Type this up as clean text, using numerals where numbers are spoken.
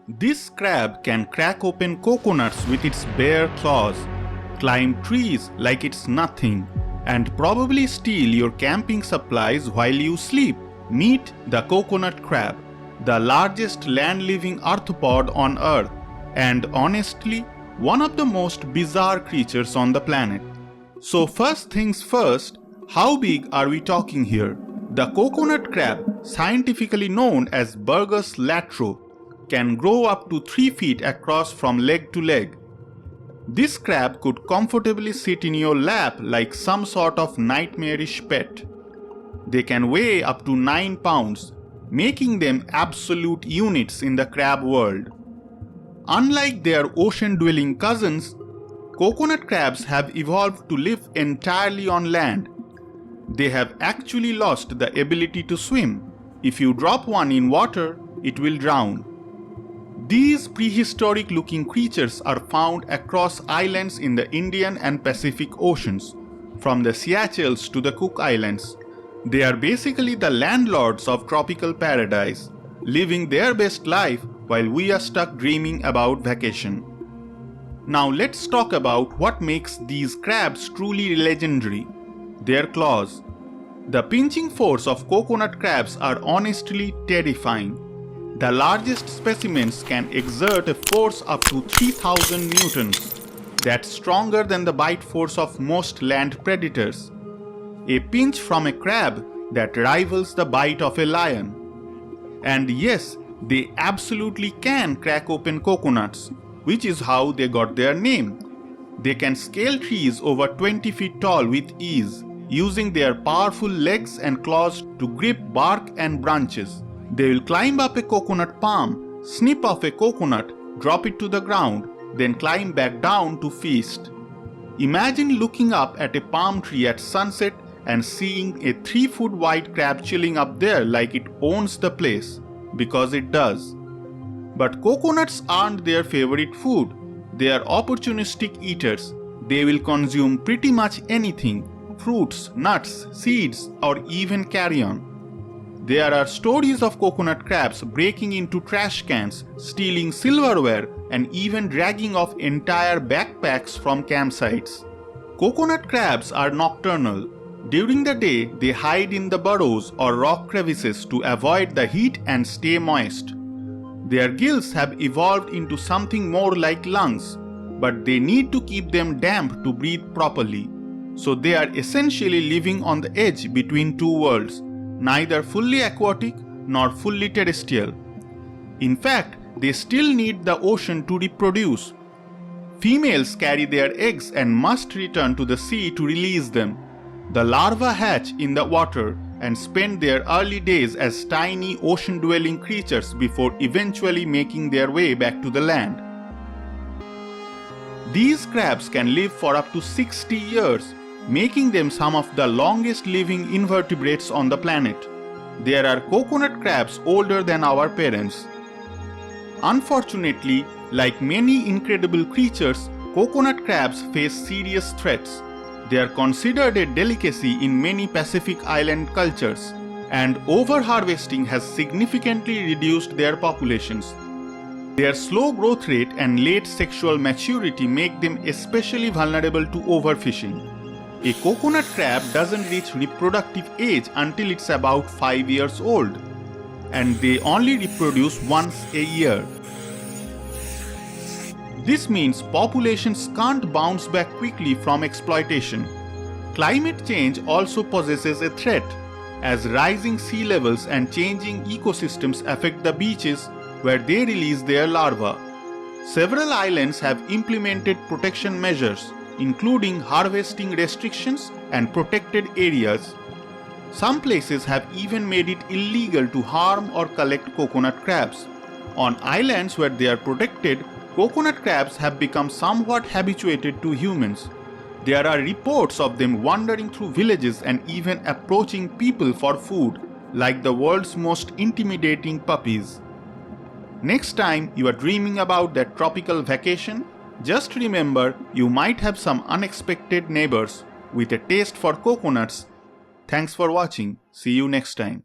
This crab can crack open coconuts with its bare claws, climb trees like it's nothing, and probably steal your camping supplies while you sleep. Meet the coconut crab, the largest land-living arthropod on Earth, and honestly, one of the most bizarre creatures on the planet. So first things first, how big are we talking here? The coconut crab, scientifically known as Burgess latro, can grow up to 3 feet across from leg to leg. This crab could comfortably sit in your lap like some sort of nightmarish pet. They can weigh up to 9 pounds, making them absolute units in the crab world. Unlike their ocean-dwelling cousins, coconut crabs have evolved to live entirely on land. They have actually lost the ability to swim. If you drop one in water, it will drown. These prehistoric-looking creatures are found across islands in the Indian and Pacific Oceans, from the Seychelles to the Cook Islands. They are basically the landlords of tropical paradise, living their best life while we are stuck dreaming about vacation. Now let's talk about what makes these crabs truly legendary: their claws. The pinching force of coconut crabs are honestly terrifying. The largest specimens can exert a force up to 3000 newtons. That's stronger than the bite force of most land predators. A pinch from a crab that rivals the bite of a lion. And yes, they absolutely can crack open coconuts, which is how they got their name. They can scale trees over 20 feet tall with ease, using their powerful legs and claws to grip bark and branches. They will climb up a coconut palm, snip off a coconut, drop it to the ground, then climb back down to feast. Imagine looking up at a palm tree at sunset and seeing a 3-foot wide crab chilling up there like it owns the place, because it does. But coconuts aren't their favorite food. They are opportunistic eaters. They will consume pretty much anything: fruits, nuts, seeds, or even carrion. There are stories of coconut crabs breaking into trash cans, stealing silverware, and even dragging off entire backpacks from campsites. Coconut crabs are nocturnal. During the day, they hide in the burrows or rock crevices to avoid the heat and stay moist. Their gills have evolved into something more like lungs, but they need to keep them damp to breathe properly. So they are essentially living on the edge between two worlds, neither fully aquatic nor fully terrestrial. In fact, they still need the ocean to reproduce. Females carry their eggs and must return to the sea to release them. The larvae hatch in the water and spend their early days as tiny ocean-dwelling creatures before eventually making their way back to the land. These crabs can live for up to 60 years, making them some of the longest living invertebrates on the planet. There are coconut crabs older than our parents. Unfortunately, like many incredible creatures, coconut crabs face serious threats. They are considered a delicacy in many Pacific Island cultures, and overharvesting has significantly reduced their populations. Their slow growth rate and late sexual maturity make them especially vulnerable to overfishing. A coconut crab doesn't reach reproductive age until it's about 5 years old, and they only reproduce once a year. This means populations can't bounce back quickly from exploitation. Climate change also possesses a threat, as rising sea levels and changing ecosystems affect the beaches where they release their larvae. Several islands have implemented protection measures, including harvesting restrictions and protected areas. Some places have even made it illegal to harm or collect coconut crabs. On islands where they are protected, coconut crabs have become somewhat habituated to humans. There are reports of them wandering through villages and even approaching people for food, like the world's most intimidating puppies. Next time you are dreaming about that tropical vacation, just remember you might have some unexpected neighbors with a taste for coconuts. Thanks for watching. See you next time.